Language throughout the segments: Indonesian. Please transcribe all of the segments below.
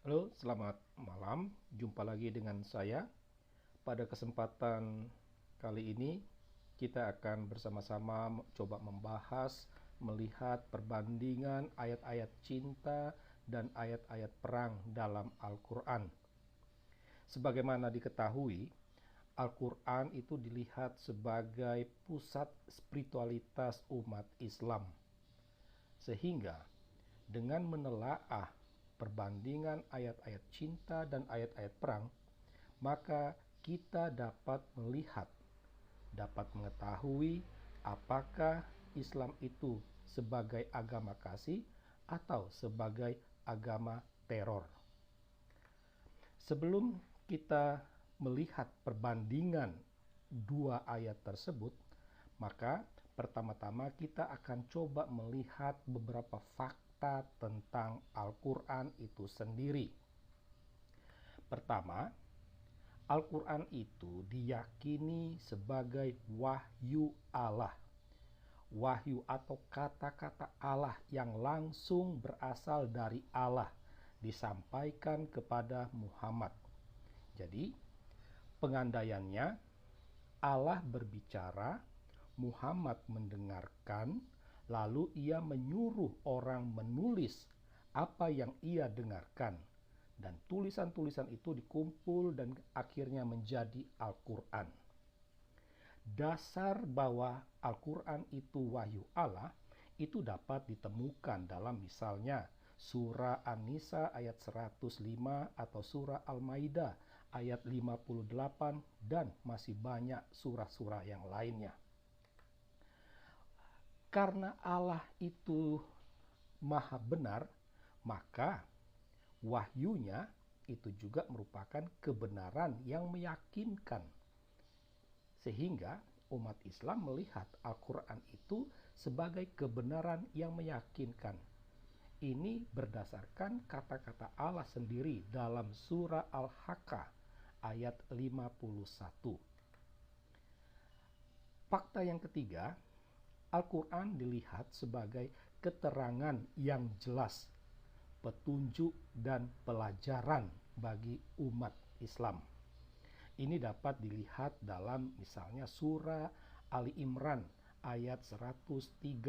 Halo, selamat malam. Jumpa lagi dengan saya. Pada kesempatan kali ini, kita akan bersama-sama coba membahas, melihat perbandingan ayat-ayat cinta dan ayat-ayat perang dalam Al-Quran. Sebagaimana diketahui, Al-Quran itu dilihat sebagai pusat spiritualitas umat Islam. Sehingga dengan menelaah perbandingan ayat-ayat cinta dan ayat-ayat perang, maka kita dapat melihat, dapat mengetahui apakah Islam itu sebagai agama kasih atau sebagai agama teror. Sebelum kita melihat perbandingan dua ayat tersebut, maka pertama-tama kita akan coba melihat beberapa fakta tentang Al-Quran itu sendiri. Pertama, Al-Quran itu diyakini sebagai wahyu Allah. Wahyu atau kata-kata Allah yang langsung berasal dari Allah disampaikan kepada Muhammad. Jadi, pengandaiannya Allah berbicara, Muhammad mendengarkan, lalu ia menyuruh orang menulis apa yang ia dengarkan. Dan tulisan-tulisan itu dikumpul dan akhirnya menjadi Al-Quran. Dasar bahwa Al-Quran itu wahyu Allah itu dapat ditemukan dalam misalnya surah An-Nisa ayat 105 atau surah Al-Maidah ayat 58 dan masih banyak surah-surah yang lainnya. Karena Allah itu maha benar, maka wahyunya itu juga merupakan kebenaran yang meyakinkan. Sehingga umat Islam melihat Al-Quran itu sebagai kebenaran yang meyakinkan. Ini berdasarkan kata-kata Allah sendiri dalam surah Al-Haqqah ayat 51. Fakta yang ketiga, Al-Quran dilihat sebagai keterangan yang jelas, petunjuk dan pelajaran bagi umat Islam. Ini dapat dilihat dalam misalnya surah Ali Imran ayat 138.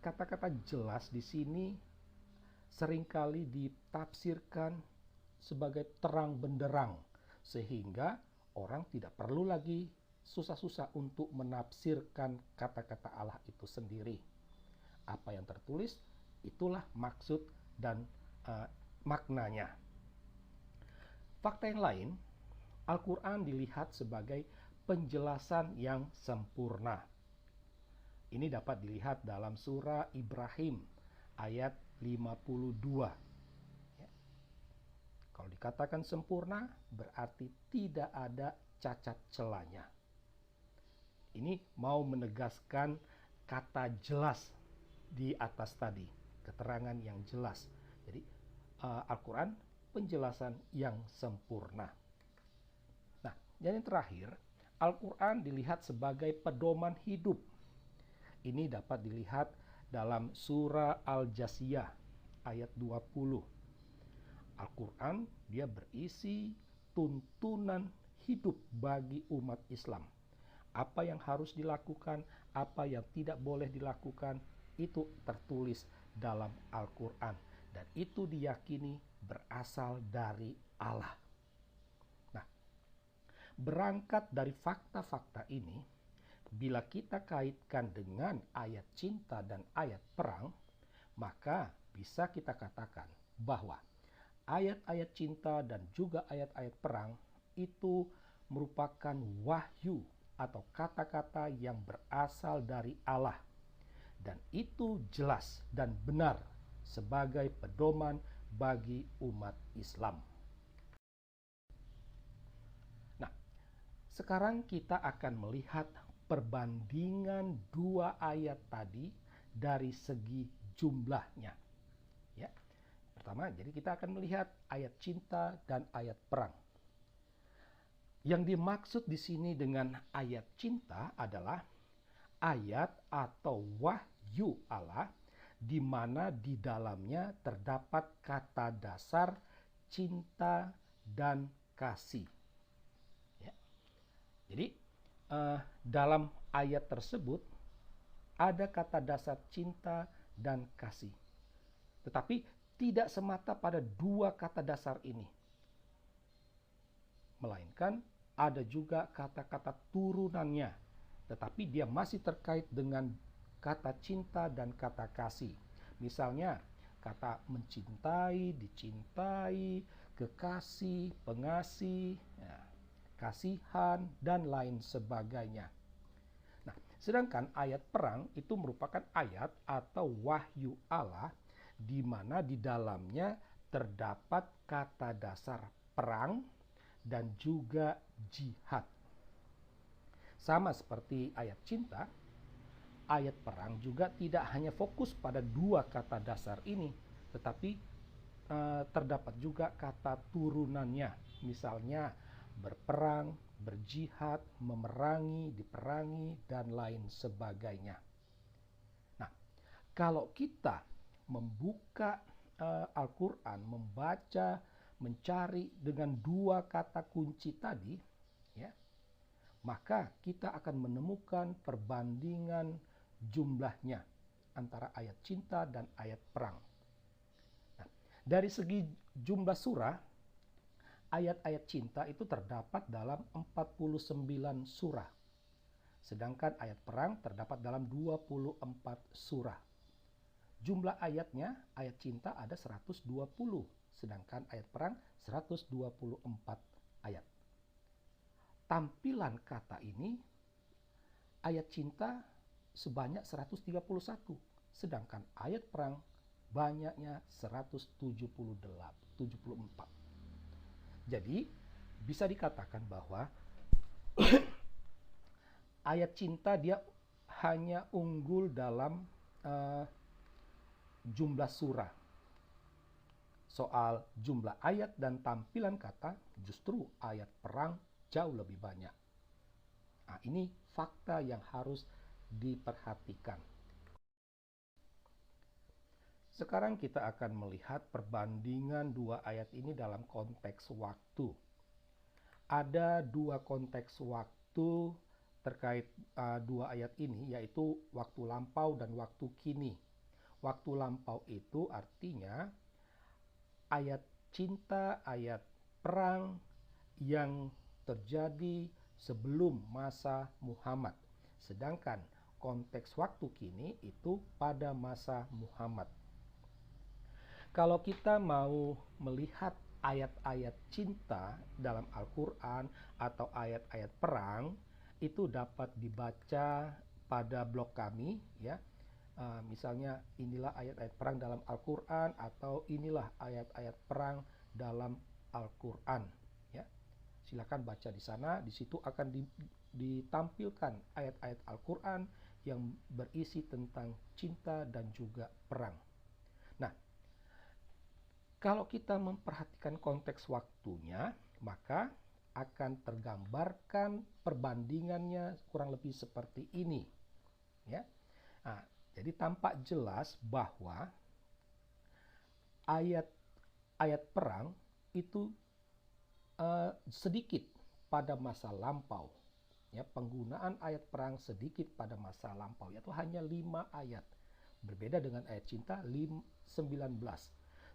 Kata-kata jelas di sini seringkali ditafsirkan sebagai terang benderang, sehingga orang tidak perlu lagi susah-susah untuk menafsirkan kata-kata Allah itu sendiri. Apa yang tertulis, itulah maksud dan maknanya. Fakta yang lain, Al-Quran dilihat sebagai penjelasan yang sempurna. Ini dapat dilihat dalam surah Ibrahim ayat 52. Ya. Kalau dikatakan sempurna, berarti tidak ada cacat celanya. Ini mau menegaskan kata jelas di atas tadi, keterangan yang jelas. Jadi Al-Quran penjelasan yang sempurna. Nah, yang terakhir, Al-Quran dilihat sebagai pedoman hidup. Ini dapat dilihat dalam surah Al-Jasiyah ayat 20. Al-Quran dia berisi tuntunan hidup bagi umat Islam. Apa yang harus dilakukan, apa yang tidak boleh dilakukan, itu tertulis dalam Al-Quran. Dan itu diyakini berasal dari Allah. Nah, berangkat dari fakta-fakta ini, bila kita kaitkan dengan ayat cinta dan ayat perang, maka bisa kita katakan bahwa ayat-ayat cinta dan juga ayat-ayat perang itu merupakan wahyu atau kata-kata yang berasal dari Allah. Dan itu jelas dan benar sebagai pedoman bagi umat Islam. Nah, sekarang kita akan melihat perbandingan dua ayat tadi dari segi jumlahnya. Ya. Pertama, jadi kita akan melihat ayat cinta dan ayat perang. Yang dimaksud di sini dengan ayat cinta adalah ayat atau wahyu Allah di mana di dalamnya terdapat kata dasar cinta dan kasih. Ya. Jadi dalam ayat tersebut ada kata dasar cinta dan kasih. Tetapi tidak semata pada dua kata dasar ini, melainkan ada juga kata-kata turunannya, tetapi dia masih terkait dengan kata cinta dan kata kasih. Misalnya kata mencintai, dicintai, kekasih, pengasih, ya, kasihan, dan lain sebagainya. Nah, sedangkan ayat perang itu merupakan ayat atau wahyu Allah di mana di dalamnya terdapat kata dasar perang dan juga jihad. Sama seperti ayat cinta, ayat perang juga tidak hanya fokus pada dua kata dasar ini, tetapi terdapat juga kata turunannya. Misalnya berperang, berjihad, memerangi, diperangi, dan lain sebagainya. Nah, kalau kita membuka Al-Quran, membaca, mencari dengan dua kata kunci tadi, ya, maka kita akan menemukan perbandingan jumlahnya antara ayat cinta dan ayat perang. Nah, dari segi jumlah surah, ayat-ayat cinta itu terdapat dalam 49 surah. Sedangkan ayat perang terdapat dalam 24 surah. Jumlah ayatnya, ayat cinta ada 120, sedangkan ayat perang 124 ayat. Tampilan kata ini, ayat cinta sebanyak 131, sedangkan ayat perang banyaknya 174. Jadi, bisa dikatakan bahwa ayat cinta dia hanya unggul dalam jumlah surah. Soal jumlah ayat dan tampilan kata, justru ayat perang jauh lebih banyak. Nah, ini fakta yang harus diperhatikan. Sekarang kita akan melihat perbandingan dua ayat ini dalam konteks waktu. Ada dua konteks waktu terkait dua ayat ini, yaitu waktu lampau dan waktu kini. Waktu lampau itu artinya ayat cinta, ayat perang yang terjadi sebelum masa Muhammad. Sedangkan konteks waktu kini itu pada masa Muhammad. Kalau kita mau melihat ayat-ayat cinta dalam Al-Quran atau ayat-ayat perang, itu dapat dibaca pada blog kami, ya. Misalnya inilah ayat-ayat perang dalam Al-Quran atau inilah ayat-ayat perang dalam Al-Quran, ya. Silakan baca di sana. Di situ akan ditampilkan ayat-ayat Al-Quran yang berisi tentang cinta dan juga perang. Nah, kalau kita memperhatikan konteks waktunya, maka akan tergambarkan perbandingannya kurang lebih seperti ini, ya. Nah, jadi tampak jelas bahwa ayat perang itu sedikit pada masa lampau. Ya, penggunaan ayat perang sedikit pada masa lampau, yaitu hanya 5 ayat. Berbeda dengan ayat cinta 19.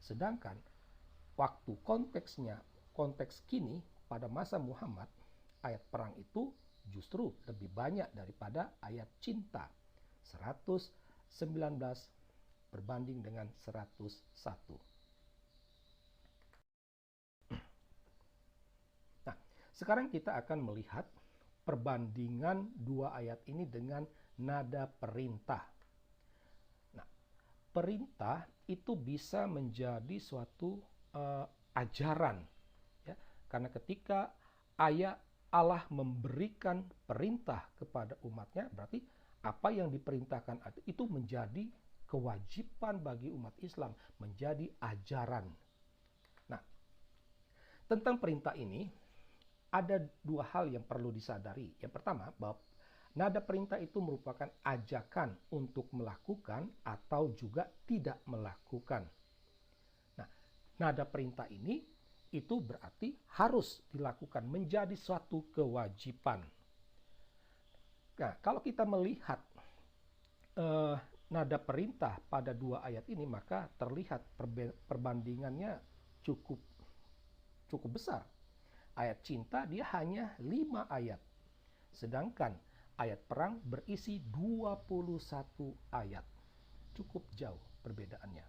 Sedangkan waktu konteksnya, konteks kini pada masa Muhammad, ayat perang itu justru lebih banyak daripada ayat cinta. 119 berbanding dengan 101. Nah, sekarang kita akan melihat perbandingan dua ayat ini dengan nada perintah. Nah, perintah itu bisa menjadi suatu ajaran, ya, karena ketika Allah memberikan perintah kepada umatnya, berarti apa yang diperintahkan itu menjadi kewajiban bagi umat Islam, menjadi ajaran. Nah, tentang perintah ini ada dua hal yang perlu disadari. Yang pertama, bahwa Nada perintah itu merupakan ajakan untuk melakukan atau juga tidak melakukan. Nah, nada perintah ini itu berarti harus dilakukan, menjadi suatu kewajiban. Nah, kalau kita melihat nada perintah pada dua ayat ini, maka terlihat perbandingannya cukup besar. Ayat cinta dia hanya 5 ayat, sedangkan ayat perang berisi 21 ayat. Cukup jauh perbedaannya.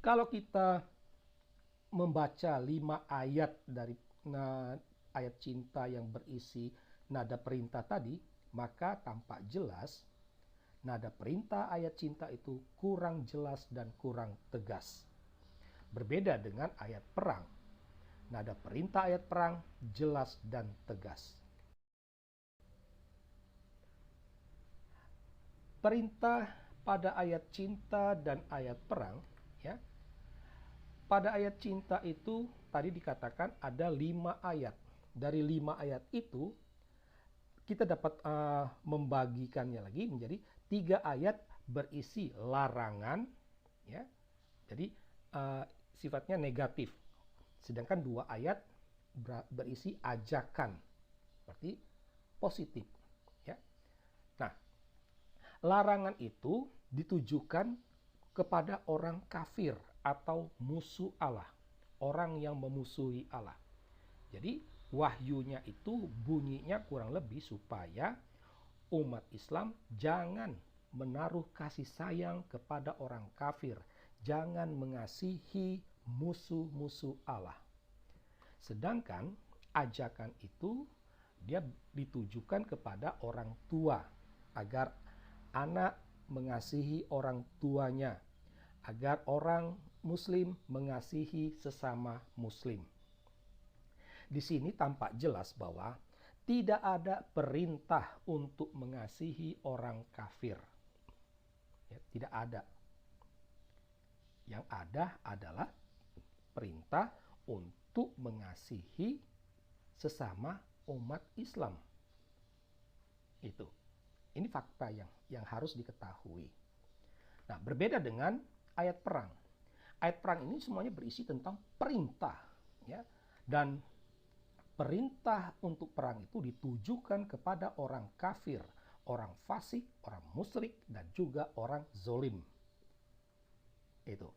Kalau kita membaca 5 ayat dari ayat cinta yang berisi nada perintah tadi, maka tampak jelas nada perintah ayat cinta itu kurang jelas dan kurang tegas. Berbeda dengan ayat perang. Nada perintah ayat perang jelas dan tegas. Perintah pada ayat cinta dan ayat perang, ya. Pada ayat cinta itu tadi dikatakan ada 5 ayat. Dari 5 ayat itu kita dapat membagikannya lagi menjadi 3 ayat berisi larangan, ya. Jadi sifatnya negatif. Sedangkan 2 ayat berisi ajakan, berarti positif, ya. Nah, larangan itu ditujukan kepada orang kafir atau musuh Allah, orang yang memusuhi Allah. Jadi wahyunya itu bunyinya kurang lebih supaya umat Islam jangan menaruh kasih sayang kepada orang kafir, jangan mengasihi musuh-musuh Allah. Sedangkan ajakan itu dia ditujukan kepada orang tua, agar anak mengasihi orang tuanya, agar orang muslim mengasihi sesama muslim. Di sini tampak jelas bahwa tidak ada perintah untuk mengasihi orang kafir. Ya, tidak ada. Yang ada adalah perintah untuk mengasihi sesama umat Islam. Itu. Ini fakta yang harus diketahui. Nah, berbeda dengan ayat perang. Ayat perang ini semuanya berisi tentang perintah, ya. Dan perintah untuk perang itu ditujukan kepada orang kafir, orang fasik, orang musyrik, dan juga orang zolim. Itu.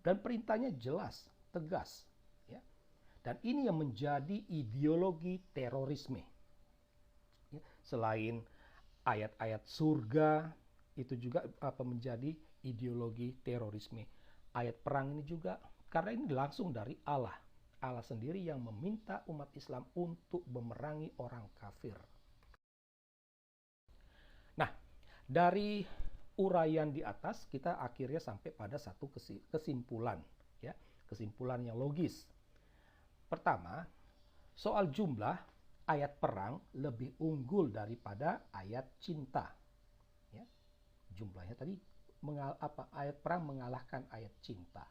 Dan perintahnya jelas, tegas, ya. Dan ini yang menjadi ideologi terorisme. Ya, selain ayat-ayat surga, itu juga menjadi ideologi terorisme. Ayat perang ini juga karena ini langsung dari Allah. Allah sendiri yang meminta umat Islam untuk memerangi orang kafir. Nah, dari uraian di atas kita akhirnya sampai pada satu kesimpulan, ya, kesimpulan yang logis. Pertama, soal jumlah ayat perang lebih unggul daripada ayat cinta. Ya, jumlahnya tadi ayat perang mengalahkan ayat cinta.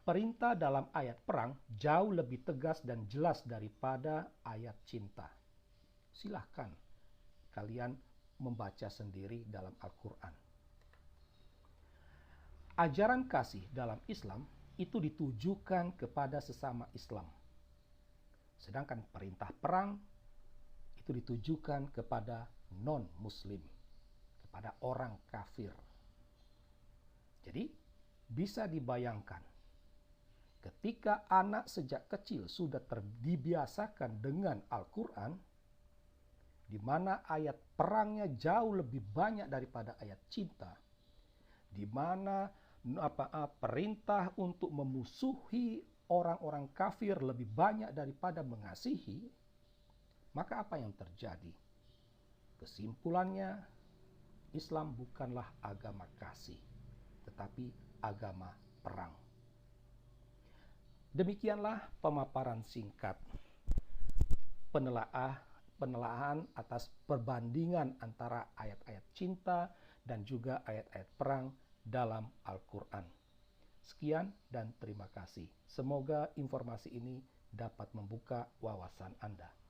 Perintah dalam ayat perang jauh lebih tegas dan jelas daripada ayat cinta. Silahkan kalian membaca sendiri dalam Al-Quran. Ajaran kasih dalam Islam itu ditujukan kepada sesama Islam. Sedangkan perintah perang itu ditujukan kepada non-muslim, kepada orang kafir. Jadi bisa dibayangkan ketika anak sejak kecil sudah terbiasakan dengan Al-Quran, di mana ayat perangnya jauh lebih banyak daripada ayat cinta, di mana perintah untuk memusuhi orang-orang kafir lebih banyak daripada mengasihi, maka apa yang terjadi? Kesimpulannya, Islam bukanlah agama kasih, tetapi agama perang. Demikianlah pemaparan singkat penelaahan atas perbandingan antara ayat-ayat cinta dan juga ayat-ayat perang dalam Al-Quran. Sekian dan terima kasih. Semoga informasi ini dapat membuka wawasan Anda.